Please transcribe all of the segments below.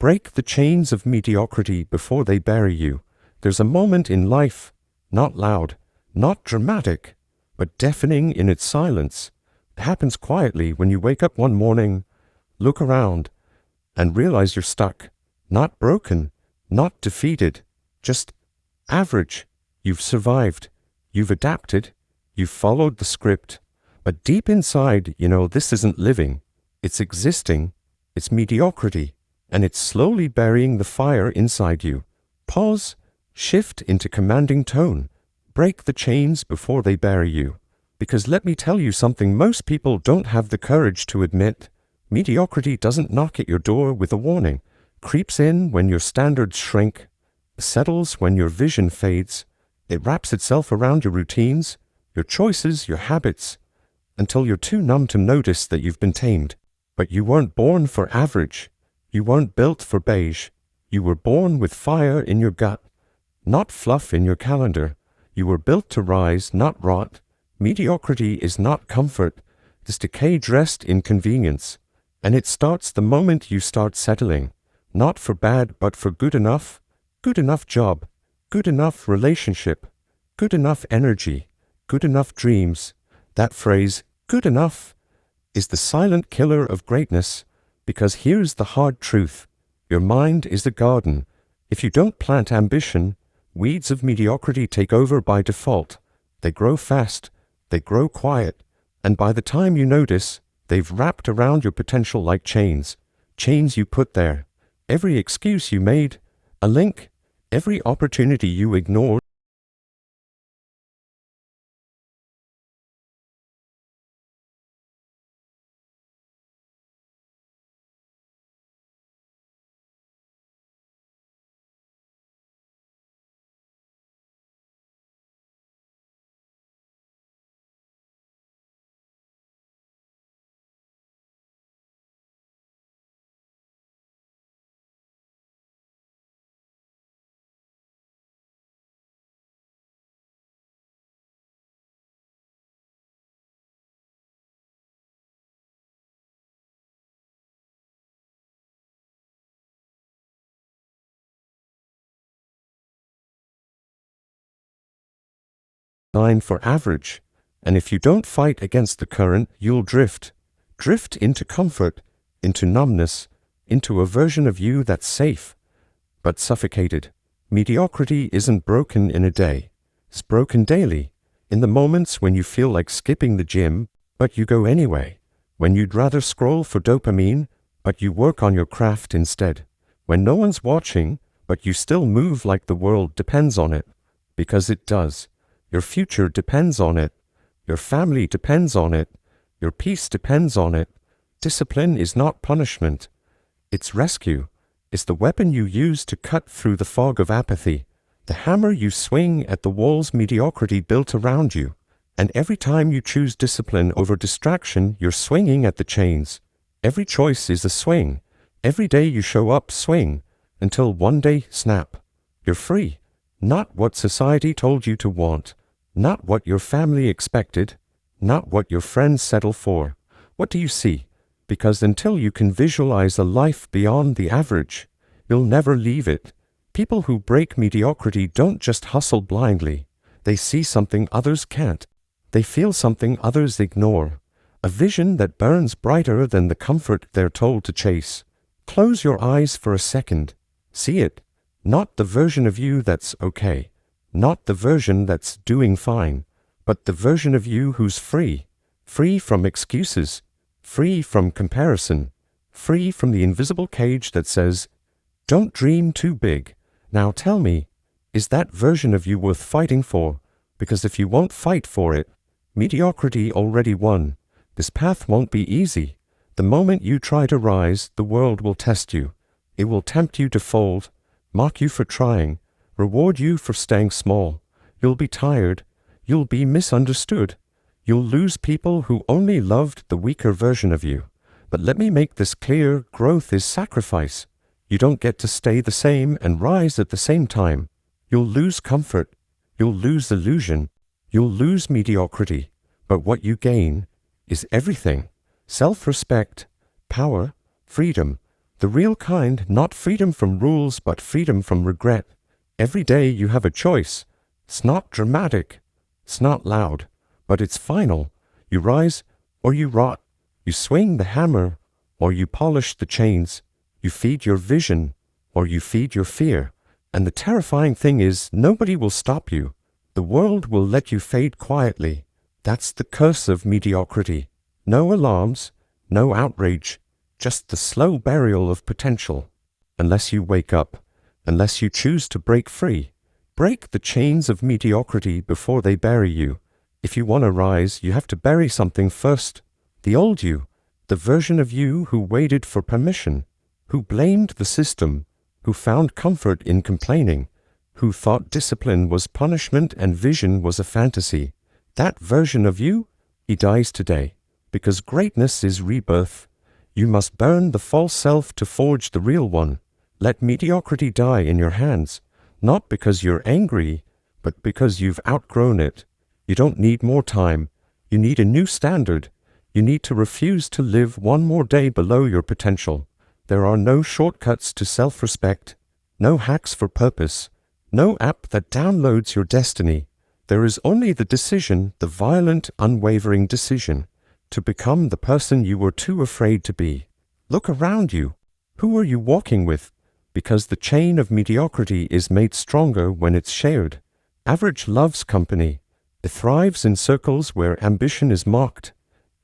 Break the chains of mediocrity before they bury you. There's a moment in life, not loud, not dramatic, but deafening in its silence. It happens quietly when you wake up one morning, look around, and realize you're stuck. Not broken, not defeated, just average. You've survived. You've adapted. You've followed the script. But deep inside, you know this isn't living. It's existing. It's mediocrity. And it's slowly burying the fire inside you. Pause. Shift into commanding tone. Break the chains before they bury you. Because let me tell you something most people don't have the courage to admit. Mediocrity doesn't knock at your door with a warning. Creeps in when your standards shrink. Settles when your vision fades. It wraps itself around your routines, your choices, your habits, until you're too numb to notice that you've been tamed. But you weren't born for average. You weren't built for beige. You were born with fire in your gut, not fluff in your calendar. You were built to rise, not rot. Mediocrity is not comfort. It's decay dressed in convenience. And it starts the moment you start settling. Not for bad, but for good enough. Good enough job. Good enough relationship. Good enough energy. Good enough dreams. That phrase, good enough, is the silent killer of greatness. Because here's the hard truth. Your mind is a garden. If you don't plant ambition, weeds of mediocrity take over by default. They grow fast. They grow quiet. And by the time you notice, they've wrapped around your potential like chains. Chains you put there. Every excuse you made, a link. Every opportunity you ignored. For average, and if you don't fight against the current, you'll drift into comfort, into numbness, into a version of you that's safe, but suffocated. Mediocrity isn't broken in a day. It's broken daily, in the moments when you feel like skipping the gym, but you go anyway, when you'd rather scroll for dopamine, but you work on your craft instead, when no one's watching, but you still move like the world depends on it, because it does. Your future depends on it. Your family depends on it. Your peace depends on it. Discipline is not punishment. It's rescue. It's the weapon you use to cut through the fog of apathy. The hammer you swing at the walls mediocrity built around you. And every time you choose discipline over distraction, you're swinging at the chains. Every choice is a swing. Every day you show up, swing. Until one day, snap. You're free. Not what society told you to want. Not what your family expected, not what your friends settle for. What do you see? Because until you can visualize a life beyond the average, you'll never leave it. People who break mediocrity don't just hustle blindly. They see something others can't. They feel something others ignore. A vision that burns brighter than the comfort they're told to chase. Close your eyes for a second. See it. Not the version of you that's okay. Not the version that's doing fine, but the version of you who's free. Free from excuses. Free from comparison. Free from the invisible cage that says, don't dream too big. Now tell me, is that version of you worth fighting for? Because if you won't fight for it, mediocrity already won. This path won't be easy. The moment you try to rise, the world will test you. It will tempt you to fold, mock you for trying, reward you for staying small. You'll be tired. You'll be misunderstood. You'll lose people who only loved the weaker version of you. But let me make this clear, growth is sacrifice. You don't get to stay the same and rise at the same time. You'll lose comfort. You'll lose illusion. You'll lose mediocrity. But what you gain is everything. Self-respect, power, freedom. The real kind, not freedom from rules, but freedom from regret. Every day you have a choice. It's not dramatic. It's not loud. But it's final. You rise or you rot. You swing the hammer or you polish the chains. You feed your vision or you feed your fear. And the terrifying thing is, nobody will stop you. The world will let you fade quietly. That's the curse of mediocrity. No alarms, no outrage, just the slow burial of potential. Unless you wake up, unless you choose to break free. Break the chains of mediocrity before they bury you. If you want to rise, you have to bury something first. The old you, the version of you who waited for permission, who blamed the system, who found comfort in complaining, who thought discipline was punishment and vision was a fantasy. That version of you, he dies today, because greatness is rebirth. You must burn the false self to forge the real one. Let mediocrity die in your hands, not because you're angry, but because you've outgrown it. You don't need more time. You need a new standard. You need to refuse to live one more day below your potential. There are no shortcuts to self-respect, no hacks for purpose, no app that downloads your destiny. There is only the decision, the violent, unwavering decision, to become the person you were too afraid to be. Look around you. Who are you walking with? Because the chain of mediocrity is made stronger when it's shared. Average loves company. It thrives in circles where ambition is mocked,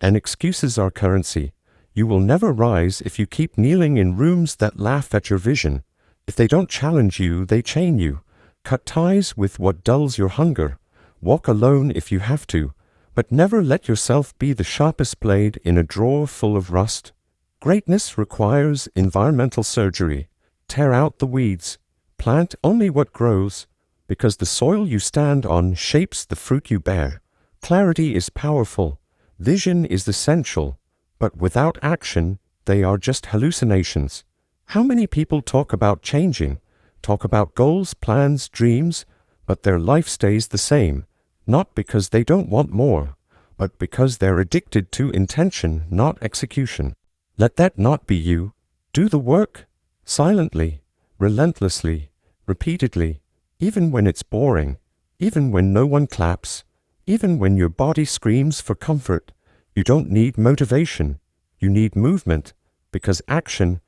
and excuses are currency. You will never rise if you keep kneeling in rooms that laugh at your vision. If they don't challenge you, they chain you. Cut ties with what dulls your hunger. Walk alone if you have to, but never let yourself be the sharpest blade in a drawer full of rust. Greatness requires environmental surgery. Tear out the weeds. Plant only what grows, because the soil you stand on shapes the fruit you bear. Clarity is powerful. Vision is essential. But without action, they are just hallucinations. How many people talk about changing, talk about goals, plans, dreams, but their life stays the same, not because they don't want more, but because they're addicted to intention, not execution. Let that not be you. Do the work, silently, relentlessly, repeatedly, even when it's boring, even when no one claps, even when your body screams for comfort. You don't need motivation. You need movement, because action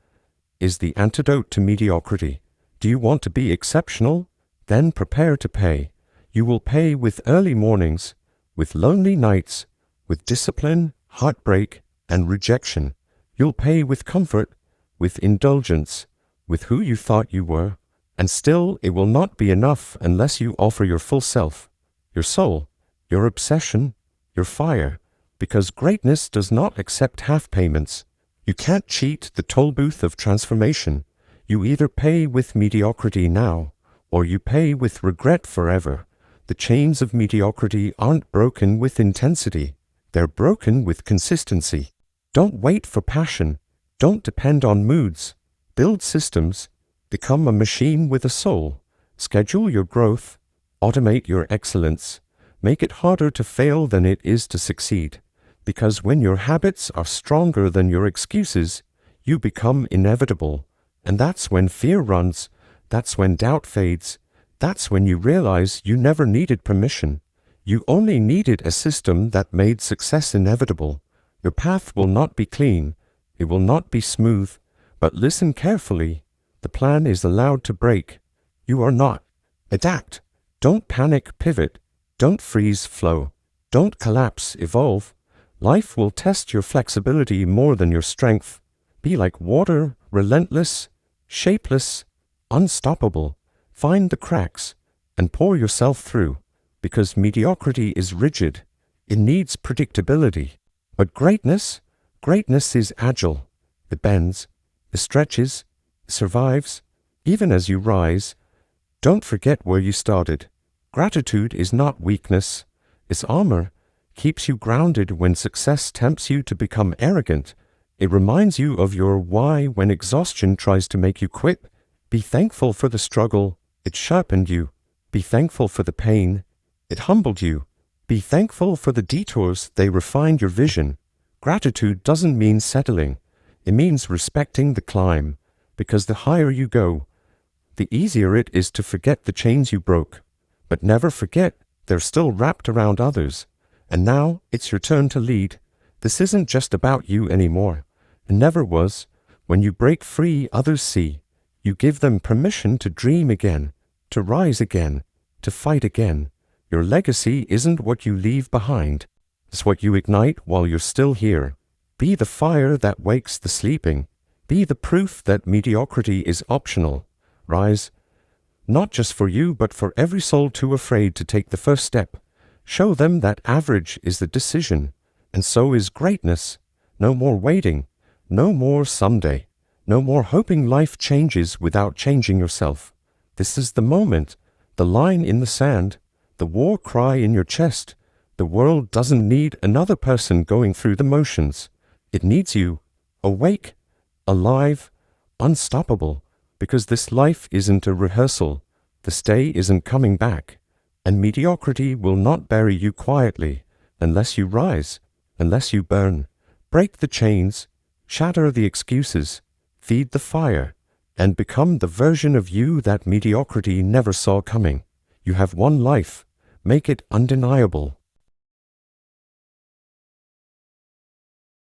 is the antidote to mediocrity. Do you want to be exceptional? Then prepare to pay. You will pay with early mornings, with lonely nights, with discipline, heartbreak, and rejection. You'll pay with comfort, with indulgence, with who you thought you were. And still, it will not be enough unless you offer your full self, your soul, your obsession, your fire. Because greatness does not accept half payments. You can't cheat the toll booth of transformation. You either pay with mediocrity now, or you pay with regret forever. The chains of mediocrity aren't broken with intensity. They're broken with consistency. Don't wait for passion. Don't depend on moods. Build systems. Become a machine with a soul. Schedule your growth. Automate your excellence. Make it harder to fail than it is to succeed. Because when your habits are stronger than your excuses, you become inevitable. And that's when fear runs. That's when doubt fades. That's when you realize you never needed permission. You only needed a system that made success inevitable. Your path will not be clean. It will not be smooth. But listen carefully. The plan is allowed to break. You are not. Adapt. Don't panic, pivot. Don't freeze, flow. Don't collapse, evolve. Life will test your flexibility more than your strength. Be like water, relentless, shapeless, unstoppable. Find the cracks and pour yourself through, because mediocrity is rigid. It needs predictability. But greatness is agile. It bends, it stretches, it survives. Even as you rise, don't forget where you started. Gratitude is not weakness. It's armor. Keeps you grounded when success tempts you to become arrogant. It reminds you of your why when exhaustion tries to make you quit. Be thankful for the struggle. It sharpened you. Be thankful for the pain. It humbled you. Be thankful for the detours. They refined your vision. Gratitude doesn't mean settling. It means respecting the climb. because the higher you go, the easier it is to forget the chains you broke. But never forget, they're still wrapped around others. And now it's your turn to lead. This isn't just about you anymore. It never was. When you break free, others see. You give them permission to dream again, to rise again, to fight again. Your legacy isn't what you leave behind. It's what you ignite while you're still here. Be the fire that wakes the sleeping. Be the proof that mediocrity is optional. Rise, not just for you, but for every soul too afraid to take the first step. Show them that average is the decision, and so is greatness. No more waiting, no more someday, no more hoping life changes without changing yourself. This is the moment, the line in the sand, the war cry in your chest. The world doesn't need another person going through the motions. It needs you, awake, alive, unstoppable, because this life isn't a rehearsal. This day isn't coming back, and mediocrity will not bury you quietly unless you rise, unless you burn. Break the chains, shatter the excuses, feed the fire, and become the version of you that mediocrity never saw coming. You have one life. Make it undeniable.